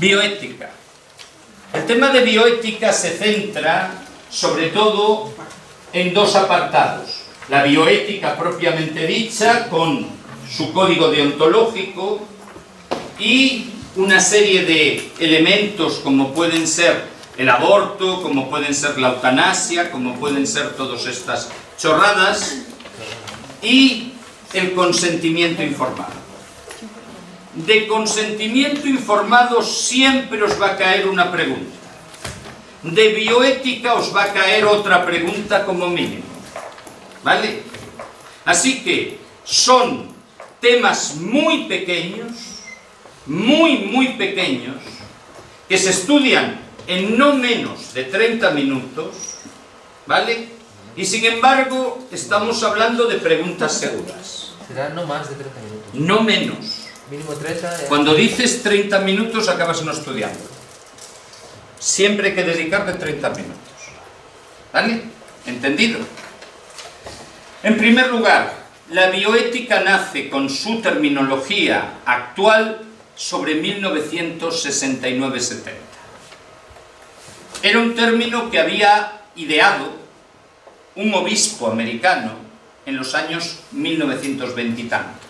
Bioética. El tema de bioética se centra sobre todo en dos apartados. La bioética propiamente dicha, con su código deontológico, y una serie de elementos como pueden ser el aborto, como pueden ser la eutanasia, como pueden ser todas estas chorradas, y el consentimiento informado. De consentimiento informado siempre os va a caer una pregunta. De bioética os va a caer otra pregunta como mínimo. ¿Vale? Así que son temas muy pequeños, muy pequeños, que se estudian en no menos de 30 minutos, ¿vale? Y sin embargo, estamos hablando de preguntas seguras. Será no más de 30 minutos. No menos. Mínimo 30. Cuando dices 30 minutos, acabas no estudiando. Siempre hay que dedicarle 30 minutos. ¿Vale? ¿Entendido? En primer lugar, la bioética nace con su terminología actual sobre 1969-70. Era un término que había ideado un obispo americano en los años 1920 y tantos,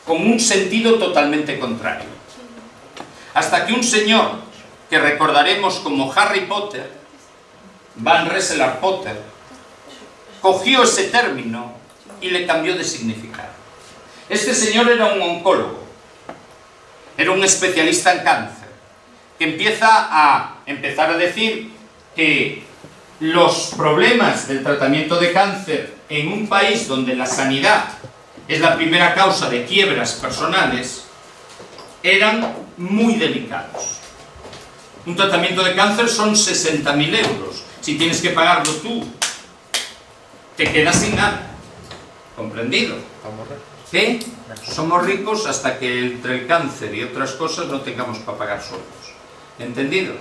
con un sentido totalmente contrario. Hasta que un señor que recordaremos como Harry Potter, Van Rensselaer Potter, cogió ese término y le cambió de significado. Este señor era un oncólogo, era un especialista en cáncer, que empieza a decir que los problemas del tratamiento de cáncer en un país donde la sanidad es la primera causa de quiebras personales, eran muy delicados. Un tratamiento de cáncer son 60.000 euros. Si tienes que pagarlo tú, te quedas sin nada. ¿Comprendido? ¿Qué? Somos ricos hasta que entre el cáncer y otras cosas no tengamos para pagar sueldos. ¿Entendido?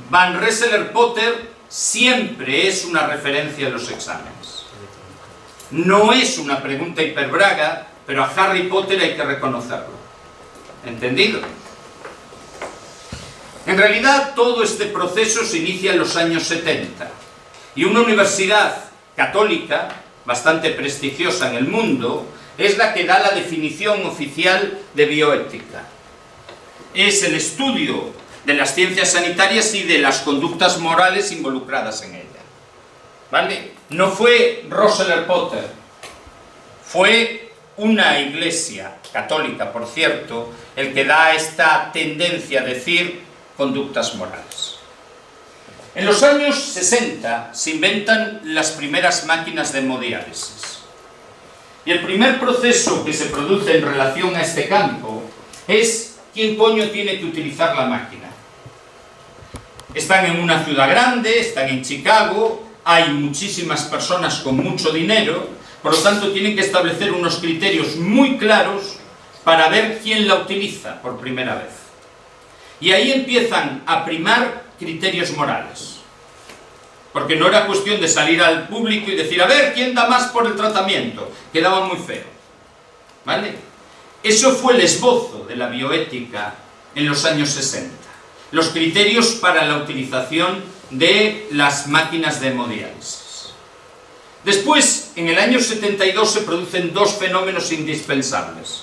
Van Rensselaer Potter siempre es una referencia en los exámenes. No es una pregunta hiperbraga, pero a Harry Potter hay que reconocerlo. ¿Entendido? En realidad, todo este proceso se inicia en los años 70 y una universidad católica, bastante prestigiosa en el mundo, es la que da la definición oficial de bioética. Es el estudio de las ciencias sanitarias y de las conductas morales involucradas en ella. ¿Vale? No fue Rensselaer Potter, fue una iglesia católica, por cierto, el que da esta tendencia a decir conductas morales. En los años 60 se inventan las primeras máquinas de hemodiálisis. Y el primer proceso que se produce en relación a este campo es quién coño tiene que utilizar la máquina. Están en una ciudad grande, están en Chicago, hay muchísimas personas con mucho dinero, por lo tanto tienen que establecer unos criterios muy claros para ver quién la utiliza por primera vez. Y ahí empiezan a primar criterios morales. Porque no era cuestión de salir al público y decir, a ver, ¿quién da más por el tratamiento? Quedaba muy feo. ¿Vale? Eso fue el esbozo de la bioética en los años 60. Los criterios para la utilización de las máquinas de hemodiálisis. Después, en el año 72 se producen dos fenómenos indispensables.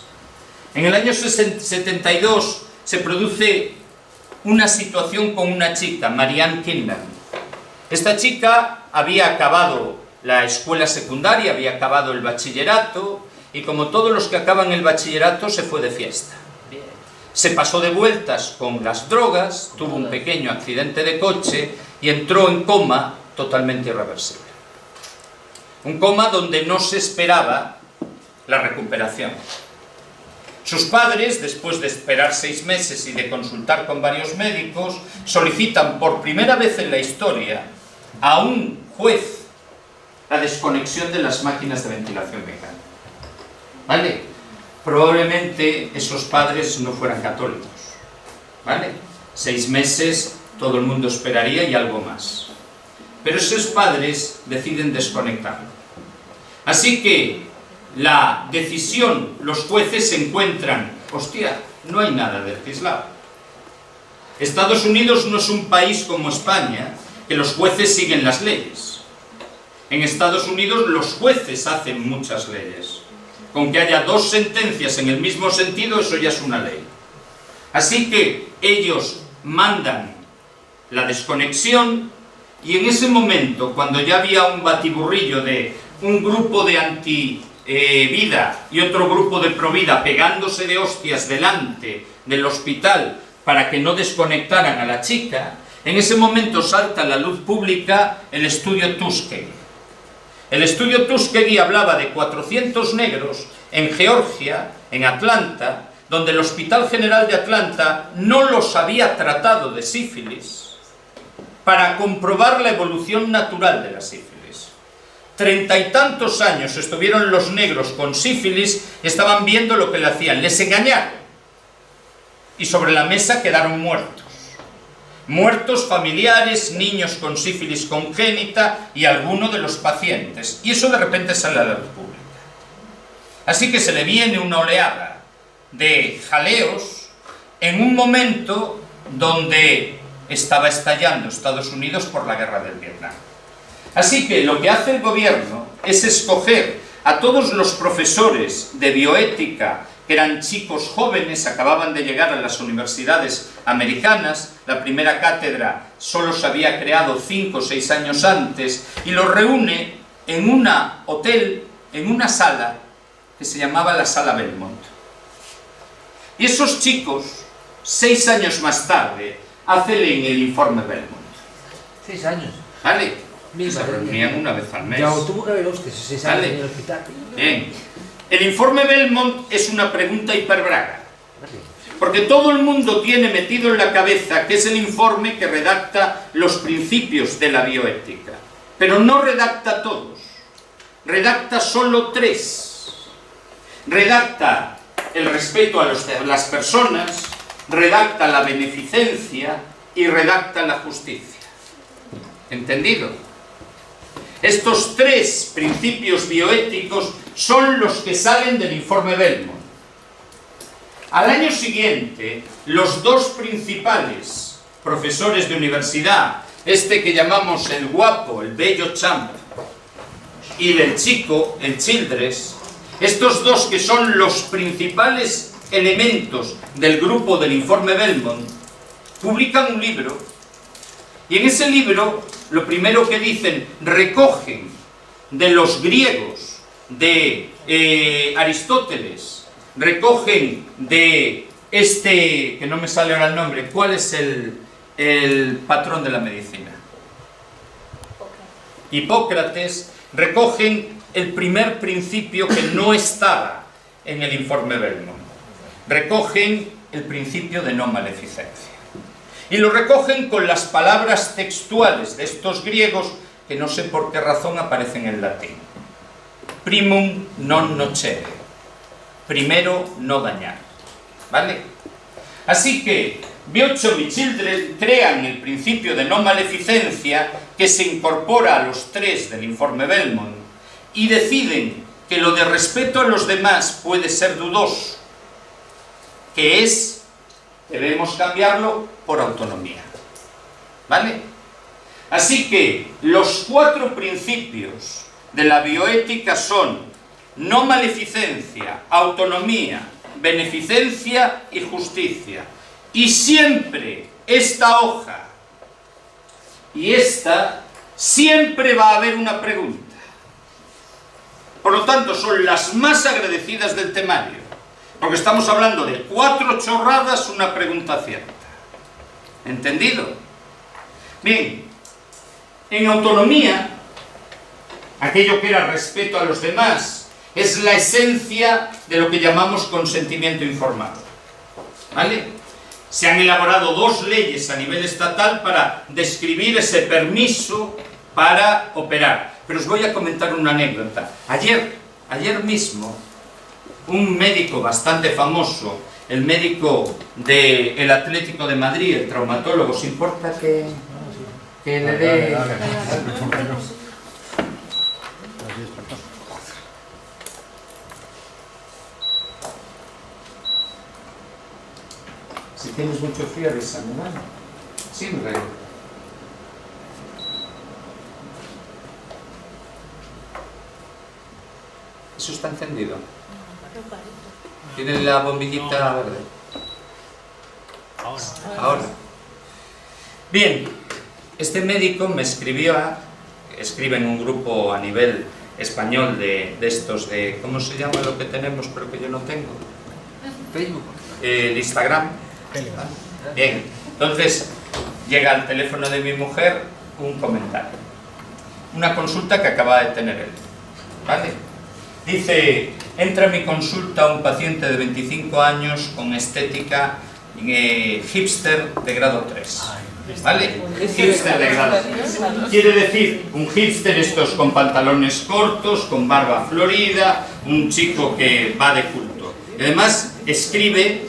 En el año 72 se produce una situación con una chica, Marianne Kinderman. Esta chica había acabado la escuela secundaria, había acabado el bachillerato, y como todos los que acaban el bachillerato se fue de fiesta. Se pasó de vueltas con las drogas, tuvo un pequeño accidente de coche y entró en coma totalmente irreversible. Un coma donde no se esperaba la recuperación. Sus padres, después de esperar 6 meses y de consultar con varios médicos, solicitan por primera vez en la historia a un juez la desconexión de las máquinas de ventilación mecánica. ¿Vale? Probablemente esos padres no fueran católicos. ¿Vale? 6 meses todo el mundo esperaría y algo más. Pero esos padres deciden desconectarlo. Así que la decisión, los jueces se encuentran, hostia, no hay nada legislado. Estados Unidos no es un país como España, que los jueces siguen las leyes. En Estados Unidos los jueces hacen muchas leyes. Con que haya dos sentencias en el mismo sentido, eso ya es una ley. Así que ellos mandan la desconexión, y en ese momento, cuando ya había un batiburrillo de un grupo de anti-vida y otro grupo de pro-vida pegándose de hostias delante del hospital para que no desconectaran a la chica, en ese momento salta a la luz pública el estudio Tuskegee. El estudio Tuskegee hablaba de 400 negros en Georgia, en Atlanta, donde el Hospital General de Atlanta no los había tratado de sífilis para comprobar la evolución natural de la sífilis. 30 y tantos años estuvieron los negros con sífilis y estaban viendo lo que le hacían. Les engañaron. Y sobre la mesa quedaron muertos. Muertos familiares, niños con sífilis congénita y alguno de los pacientes. Y eso de repente sale a la luz pública. Así que se le viene una oleada de jaleos en un momento donde estaba estallando Estados Unidos por la guerra del Vietnam. Así que lo que hace el gobierno es escoger a todos los profesores de bioética, que eran chicos jóvenes, acababan de llegar a las universidades americanas, la primera cátedra solo se había creado 5 o 6 años antes, y los reúne en un hotel, en una sala que se llamaba la Sala Belmont. Y esos chicos, 6 años más tarde, hacen el informe Belmont. 6 años. ¿Vale? Mil Se madre reunían mía. una vez al mes. Ya tuvo que haber hostias, 6 años Vale. en el hospital. Bien. El informe Belmont es una pregunta hiperbraga, porque todo el mundo tiene metido en la cabeza que es el informe que redacta los principios de la bioética, pero no redacta todos, redacta solo 3. Redacta el respeto a las personas, redacta la beneficencia y redacta la justicia. ¿Entendido? Estos 3 principios bioéticos son los que salen del informe Belmont. Al año siguiente, los 2 principales profesores de universidad, este que llamamos el guapo, el bello Champ, y del chico, el Childress, estos 2 que son los principales elementos del grupo del informe Belmont, publican un libro, y en ese libro lo primero que dicen, recogen de los griegos, de Aristóteles, recogen de este, que no me sale ahora el nombre, ¿cuál es el patrón de la medicina? Hipócrates, recogen el primer principio que no estaba en el informe Belmont. Recogen el principio de no maleficencia. Y lo recogen con las palabras textuales de estos griegos que no sé por qué razón aparecen en latín. Primum non nocere. Primero, no dañar. ¿Vale? Así que Beauchamp y Childress crean el principio de no maleficencia que se incorpora a los 3 del informe Belmont y deciden que lo de respeto a los demás puede ser dudoso, que es, debemos cambiarlo por autonomía. ¿Vale? Así que los 4 principios de la bioética son no maleficencia, autonomía, beneficencia y justicia. Y siempre esta hoja y esta, siempre va a haber una pregunta. Por lo tanto, son las más agradecidas del temario, porque estamos hablando de 4 chorradas, una pregunta cierta. ¿Entendido? Bien, en autonomía, aquello que era respeto a los demás, es la esencia de lo que llamamos consentimiento informado. ¿Vale? Se han elaborado 2 leyes a nivel estatal para describir ese permiso para operar. Pero os voy a comentar una anécdota. Ayer mismo, un médico bastante famoso, el médico del Atlético de Madrid, el traumatólogo, ¿os importa que le dé? ¿Tienes mucho frío, Risa? Sí, rey. ¿Eso está encendido? ¿Tiene la bombillita verde? Ahora. Bien, este médico me escribió, escribe en un grupo a nivel español de estos de, ¿cómo se llama lo que tenemos pero que yo no tengo? Facebook. El Instagram. Bien, entonces llega al teléfono de mi mujer un comentario, una consulta que acaba de tener él, ¿vale? Dice, entra a mi consulta un paciente de 25 años con estética hipster de grado 3, ¿vale? Hipster de grado 3. Quiere decir, un hipster estos con pantalones cortos, con barba florida, un chico que va de culto. Y además escribe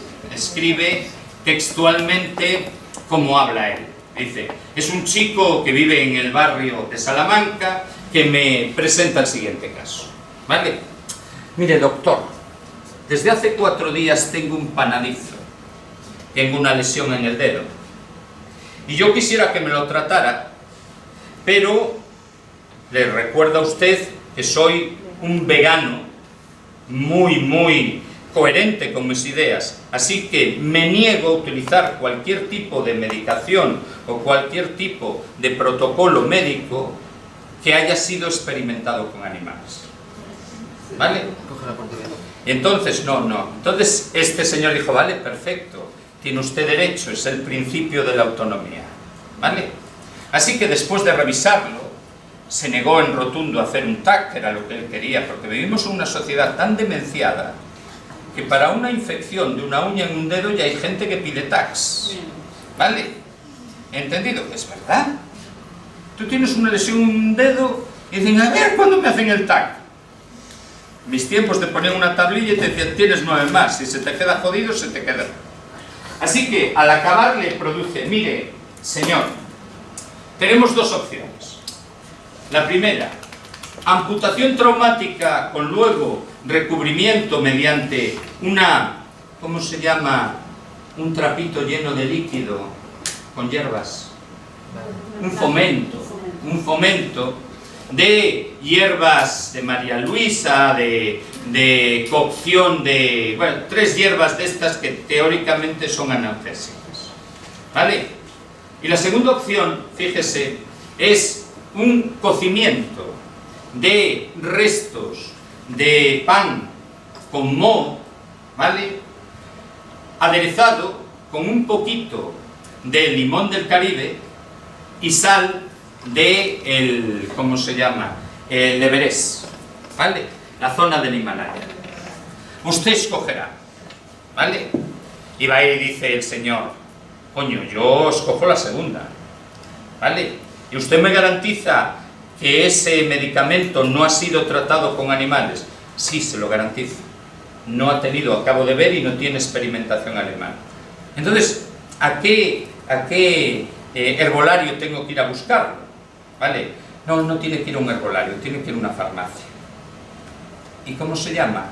textualmente como habla él. Dice, es un chico que vive en el barrio de Salamanca que me presenta el siguiente caso, ¿vale? Mire, doctor, desde hace 4 días tengo un panadizo, tengo una lesión en el dedo y yo quisiera que me lo tratara, pero le recuerda a usted que soy un vegano muy coherente con mis ideas, así que me niego a utilizar cualquier tipo de medicación o cualquier tipo de protocolo médico que haya sido experimentado con animales, ¿vale? Entonces, entonces este señor dijo, vale, perfecto, tiene usted derecho, es el principio de la autonomía, ¿vale? Así que después de revisarlo, se negó en rotundo a hacer un TAC, que era lo que él quería, porque vivimos en una sociedad tan demenciada que para una infección de una uña en un dedo ya hay gente que pide TACs, ¿vale? ¿Entendido? Es verdad. Tú tienes una lesión en un dedo y dicen, a ver, ¿cuándo me hacen el TAC? Mis tiempos te ponían una tablilla y te decían, tienes 9 más, si se te queda jodido, se te queda. Así que al acabar le produce, mire, señor, tenemos 2 opciones. La primera, amputación traumática con luego recubrimiento mediante una, ¿cómo se llama? Un trapito lleno de líquido con hierbas. Un fomento de hierbas de María Luisa, de cocción de, bueno, 3 hierbas de estas que teóricamente son analgésicas, ¿vale? Y la segunda opción, fíjese, es un cocimiento de restos de pan con moho, ¿vale? Aderezado con un poquito de limón del Caribe y sal de el, ¿cómo se llama? El Everest, ¿vale? La zona del Himalaya. Usted escogerá, ¿vale? Y va y dice el señor, coño, yo escojo la segunda, ¿vale? Y usted me garantiza que ese medicamento no ha sido tratado con animales. Sí, se lo garantizo. No ha tenido, acabo de ver, y no tiene experimentación animal. Entonces, ¿a qué herbolario tengo que ir a buscarlo? ¿Vale? No tiene que ir a un herbolario, tiene que ir a una farmacia. ¿Y cómo se llama?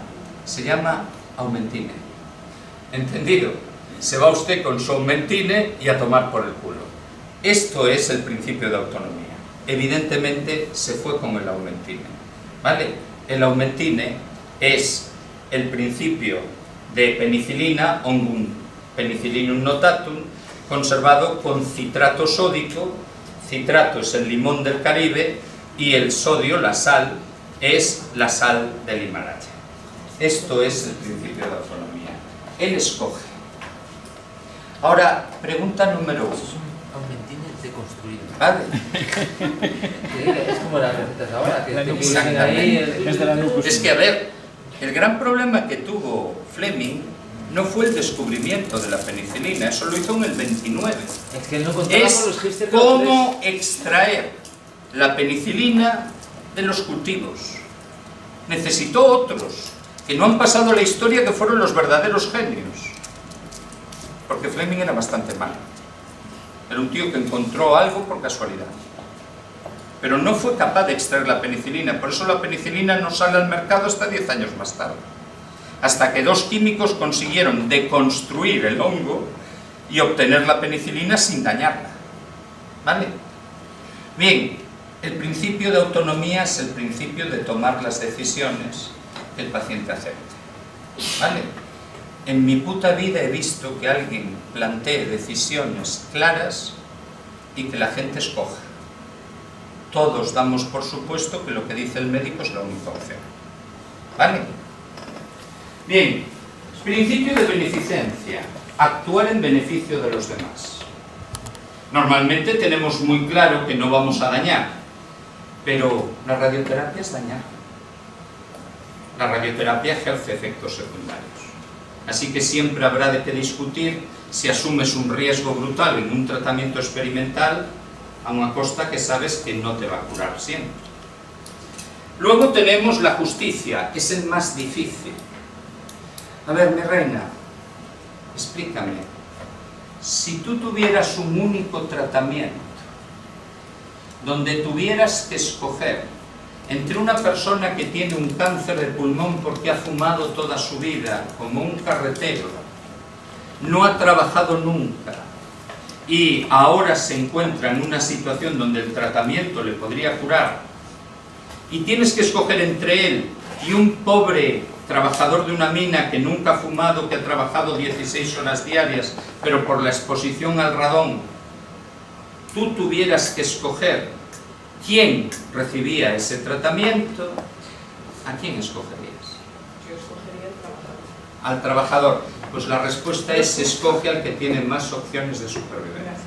Se llama Aumentine. ¿Entendido? Se va usted con su Aumentine y a tomar por el culo. Esto es el principio de autonomía. Evidentemente se fue con el Aumentine, ¿vale? El Aumentine es el principio de penicilina, Ongum Penicillinum notatum, conservado con citrato sódico. Citrato es el limón del Caribe y el sodio, la sal, es la sal del Himalaya. Esto es el principio de autonomía. Él escoge. Ahora, pregunta número 1. Aumentine deconstruido. ¿Vale? Es como las recetas ahora, que te Exactamente. ahí Es que, a ver, el gran problema que tuvo Fleming no fue el descubrimiento de la penicilina, eso lo hizo en el 29. Es que no contaba con los Es hipsters. cómo extraer la penicilina de los cultivos. Necesitó otros, que no han pasado a la historia, que fueron los verdaderos genios. Porque Fleming era bastante malo. Era un tío que encontró algo por casualidad. Pero no fue capaz de extraer la penicilina, por eso la penicilina no sale al mercado hasta 10 años más tarde. Hasta que 2 químicos consiguieron deconstruir el hongo y obtener la penicilina sin dañarla. ¿Vale? Bien, el principio de autonomía es el principio de tomar las decisiones que el paciente acepte. ¿Vale? En mi puta vida he visto que alguien plantee decisiones claras y que la gente escoja. Todos damos por supuesto que lo que dice el médico es la única opción. ¿Vale? Bien, principio de beneficencia. Actuar en beneficio de los demás. Normalmente tenemos muy claro que no vamos a dañar, pero la radioterapia es dañar. La radioterapia ejerce efectos secundarios. Así que siempre habrá de que discutir si asumes un riesgo brutal en un tratamiento experimental a una costa que sabes que no te va a curar siempre. Luego tenemos la justicia, es el más difícil. A ver, mi reina, explícame, si tú tuvieras un único tratamiento donde tuvieras que escoger entre una persona que tiene un cáncer de pulmón porque ha fumado toda su vida, como un carretero, no ha trabajado nunca y ahora se encuentra en una situación donde el tratamiento le podría curar, y tienes que escoger entre él y un pobre trabajador de una mina que nunca ha fumado, que ha trabajado 16 horas diarias, pero por la exposición al radón, tú tuvieras que escoger quién recibía ese tratamiento, ¿a quién escogerías? Yo escogería el trabajador. Al trabajador. Pues la respuesta es: se escoge al que tiene más opciones de supervivencia.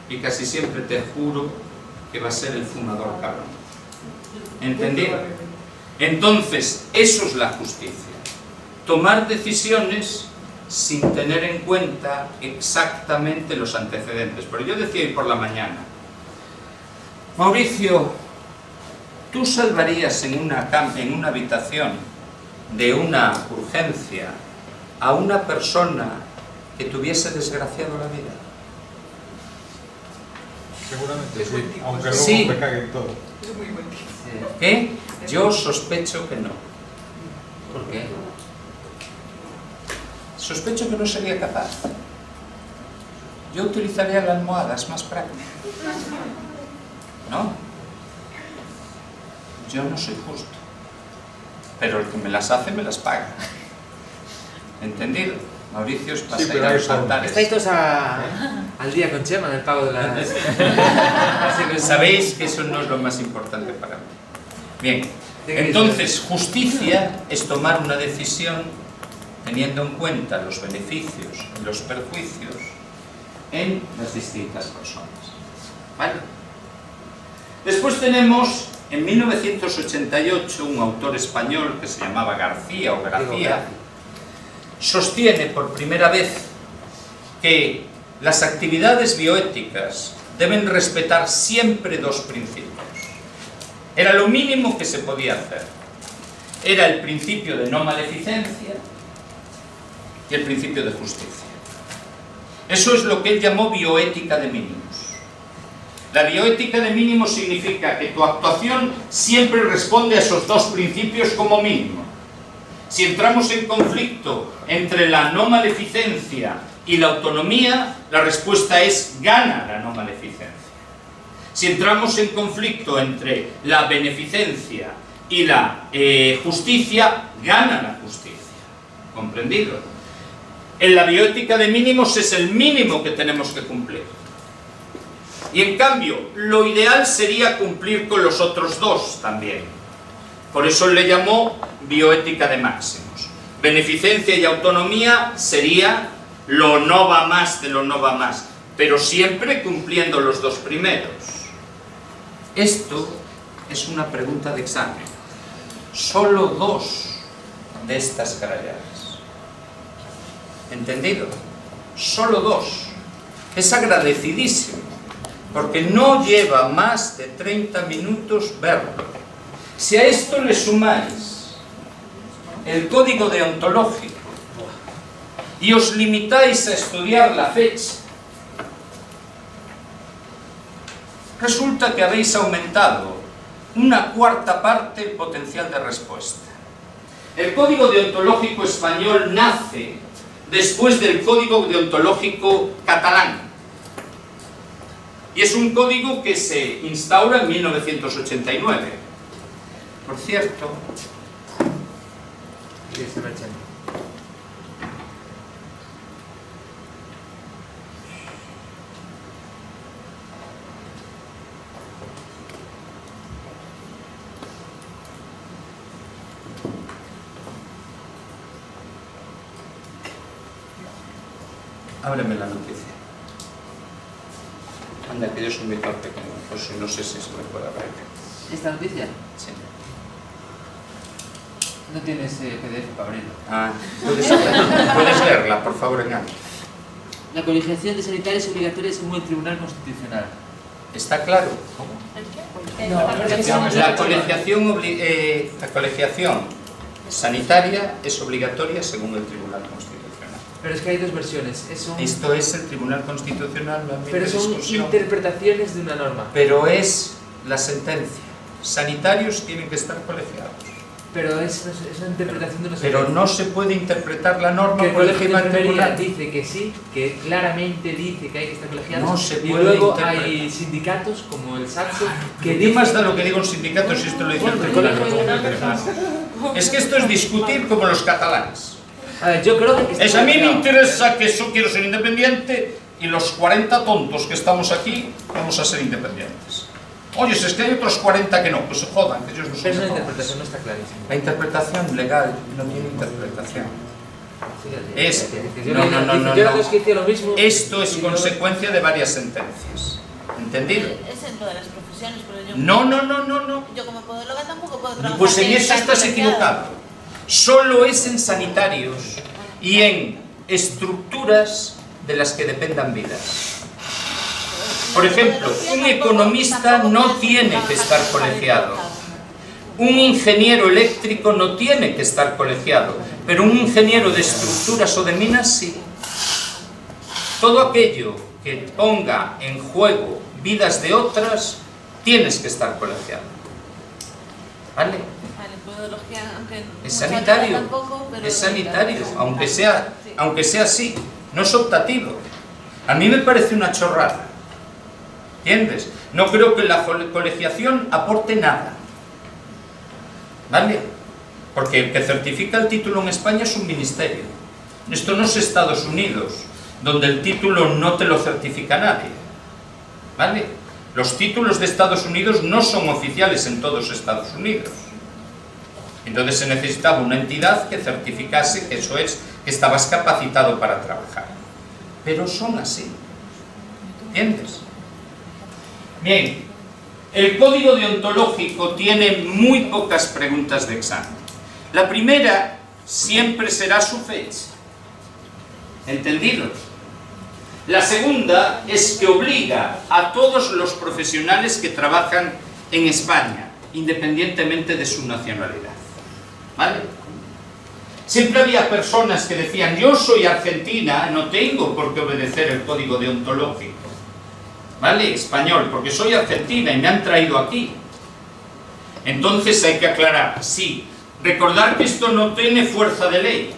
Y casi siempre te juro que va a ser el fumador cabrón. ¿Entendido? Entonces, eso es la justicia. Tomar decisiones sin tener en cuenta exactamente los antecedentes. Pero yo decía hoy por la mañana, Mauricio, ¿tú salvarías en una habitación de una urgencia a una persona que tuviese desgraciado la vida? Seguramente sí, aunque luego Sí. te caguen todo. Es muy buen tipo. ¿Qué? Yo sospecho que no. ¿Por qué? Sospecho que no sería capaz. Yo utilizaría la almohada, es más práctica. ¿No? Yo no soy justo. Pero el que me las hace, me las paga. ¿Entendido? Mauricio es para Sí, ir pero a hay los forma. altares. Estáis todos al día con Chema en el pago de las... Así que sabéis que eso no es lo más importante para mí. Bien, entonces justicia es tomar una decisión teniendo en cuenta los beneficios y los perjuicios en las distintas personas. ¿Vale? Después tenemos, en 1988, un autor español que se llamaba García o García, sostiene por primera vez que las actividades bioéticas deben respetar siempre dos principios. Era lo mínimo que se podía hacer. Era el principio de no maleficencia y el principio de justicia. Eso es lo que él llamó bioética de mínimos. La bioética de mínimos significa que tu actuación siempre responde a esos dos principios como mínimo. Si entramos en conflicto entre la no maleficencia y la autonomía, la respuesta es: gana la no maleficencia. Si entramos en conflicto entre la beneficencia y la justicia, gana la justicia. ¿Comprendido? En la bioética de mínimos es el mínimo que tenemos que cumplir. Y en cambio, lo ideal sería cumplir con los otros dos también. Por eso le llamó bioética de máximos. Beneficencia y autonomía sería lo no va más de lo no va más, pero siempre cumpliendo los dos primeros. Esto es una pregunta de examen. Solo dos de estas gralladas. ¿Entendido? Solo dos. Es agradecidísimo, porque no lleva más de 30 minutos verlo. Si a esto le sumáis el código deontológico y os limitáis a estudiar la fecha, resulta que habéis aumentado una cuarta parte el potencial de respuesta. El código deontológico español nace después del Código Deontológico catalán. Y es un código que se instaura en 1989. Por cierto, Sí, está marchando. ábreme la noticia. Anda, que yo soy muy torpe con pues no sé si se me puede abrir. ¿Esta noticia? Sí. No tienes PDF para abrirlo. Ah, puedes leerla, por favor, en alto. La colegiación de sanitarios es obligatoria según el Tribunal Constitucional. ¿Está claro? La colegiación sanitaria es obligatoria según el Tribunal Constitucional. Pero es que hay dos versiones. Esto es el Tribunal Constitucional, no admite pero son discusión. Interpretaciones de una norma. Pero es la sentencia. Sanitarios tienen que estar colegiados. Pero es una interpretación de una Pero sentencia. no se puede interpretar la norma que el por Colegio de encima del Enfermería tribunal. dice que sí, que claramente dice que hay que estar colegiados. No se y puede luego interpretar. hay sindicatos como el SATSE que ¿Qué dicen... más da lo que diga un sindicato si esto lo dice el Bueno, Tribunal? Es que esto es discutir como los catalanes. A ver, yo creo que... Es a mí me interesa que yo quiero ser independiente y los 40 tontos que estamos aquí vamos a ser independientes. Oye, si es que hay otros 40 que no, pues se jodan, que ellos no son Pero esa mejores. interpretación no está clarísima. La interpretación legal no tiene interpretación. Fíjate, Es- fíjate, yo no, leí- no, no, dice, no, yo la no. cosa que hice lo mismo... Esto es y luego- consecuencia de varias sentencias. ¿Entendido? Es en todas las profesiones, pero yo... No. Yo como podóloga tampoco puedo trabajar... Pues en sin eso estar estás colegiada. equivocado. Solo es en sanitarios y en estructuras de las que dependan vidas. Por ejemplo, un economista no tiene que estar colegiado. Un ingeniero eléctrico no tiene que estar colegiado, pero un ingeniero de estructuras o de minas sí. Todo aquello que ponga en juego vidas de otras, tienes que estar colegiado. ¿Vale? Vale, podología, aunque... Es mucha sanitario, tampoco, pero es sanitario, sí. aunque sea así, no es optativo. A mí me parece una chorrada, ¿entiendes? No creo que la colegiación aporte nada, ¿vale? Porque el que certifica el título en España es un ministerio. Esto no es Estados Unidos, donde el título no te lo certifica nadie, ¿vale? Los títulos de Estados Unidos no son oficiales en todos Estados Unidos. Entonces se necesitaba una entidad que certificase que eso es, que estabas capacitado para trabajar. Pero son así. ¿Entiendes? Bien, el código deontológico tiene muy pocas preguntas de examen. La primera siempre será su fecha. ¿Entendido? La segunda es que obliga a todos los profesionales que trabajan en España, independientemente de su nacionalidad. ¿Vale? Siempre había personas que decían, yo soy argentina, no tengo por qué obedecer el código deontológico. ¿Vale? Español, porque soy argentina y me han traído aquí. Entonces hay que aclarar, sí, recordar que esto no tiene fuerza de ley.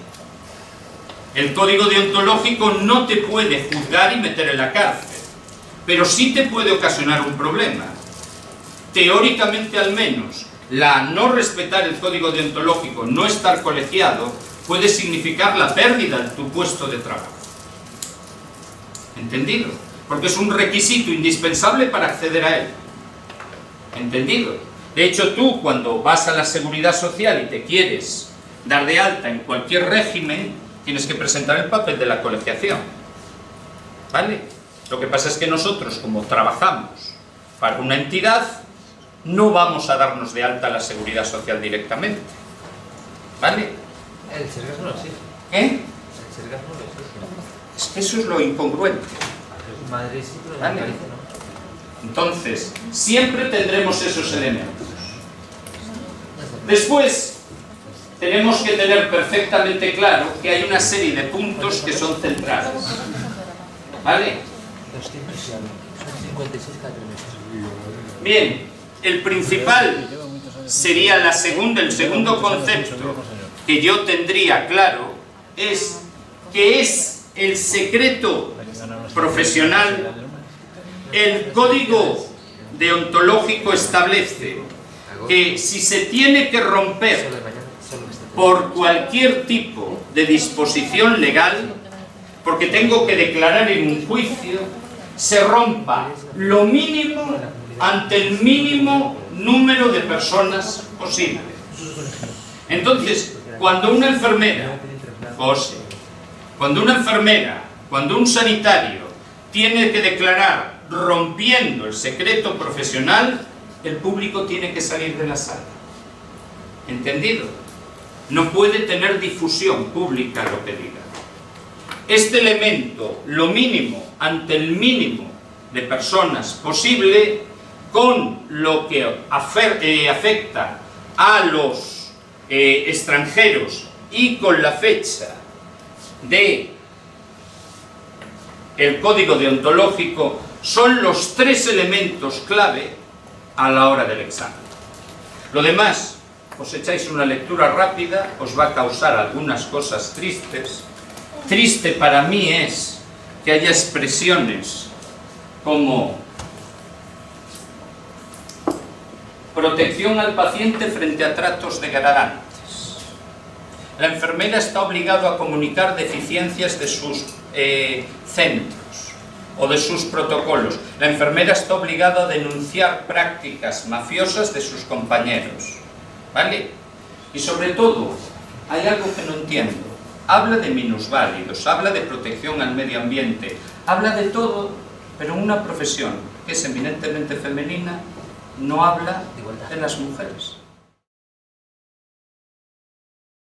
El código deontológico no te puede juzgar y meter en la cárcel, pero sí te puede ocasionar un problema. Teóricamente al menos, la no respetar el código deontológico, no estar colegiado, puede significar la pérdida de tu puesto de trabajo. ¿Entendido? Porque es un requisito indispensable para acceder a él. ¿Entendido? De hecho, tú cuando vas a la Seguridad Social y te quieres dar de alta en cualquier régimen, tienes que presentar el papel de la colegiación. ¿Vale? Lo que pasa es que nosotros, como trabajamos para una entidad, no vamos a darnos de alta a la Seguridad Social directamente. ¿Vale? El Sergas no lo exige. ¿Eh? El Sergas no lo exige. Es que eso es lo incongruente. Madrid sí, pero Vale. me parece, ¿no? Entonces, siempre tendremos esos elementos. Después, tenemos que tener perfectamente claro que hay una serie de puntos que son centrales. ¿Vale? 200 y algo. Son 56 cada trimestre. Bien, el principal sería el segundo concepto que yo tendría claro es que es el secreto profesional, el código deontológico establece que si se tiene que romper por cualquier tipo de disposición legal, porque tengo que declarar en un juicio, se rompa lo mínimo ante el mínimo número de personas posible. Entonces, cuando una enfermera, José, cuando un sanitario tiene que declarar rompiendo el secreto profesional, el público tiene que salir de la sala. ¿Entendido? No puede tener difusión pública lo que diga. Este elemento, lo mínimo ante el mínimo de personas posible, con lo que afecta a los extranjeros y con la fecha de el código deontológico, son los 3 elementos clave a la hora del examen. Lo demás, os echáis una lectura rápida, os va a causar algunas cosas tristes. Triste para mí es que haya expresiones como protección al paciente frente a tratos degradantes. La enfermera está obligada a comunicar deficiencias de sus centros o de sus protocolos. La enfermera está obligada a denunciar prácticas mafiosas de sus compañeros. ¿Vale? Y sobre todo, hay algo que no entiendo. Habla de minusválidos, habla de protección al medio ambiente, habla de todo, pero en una profesión que es eminentemente femenina, no habla de las mujeres.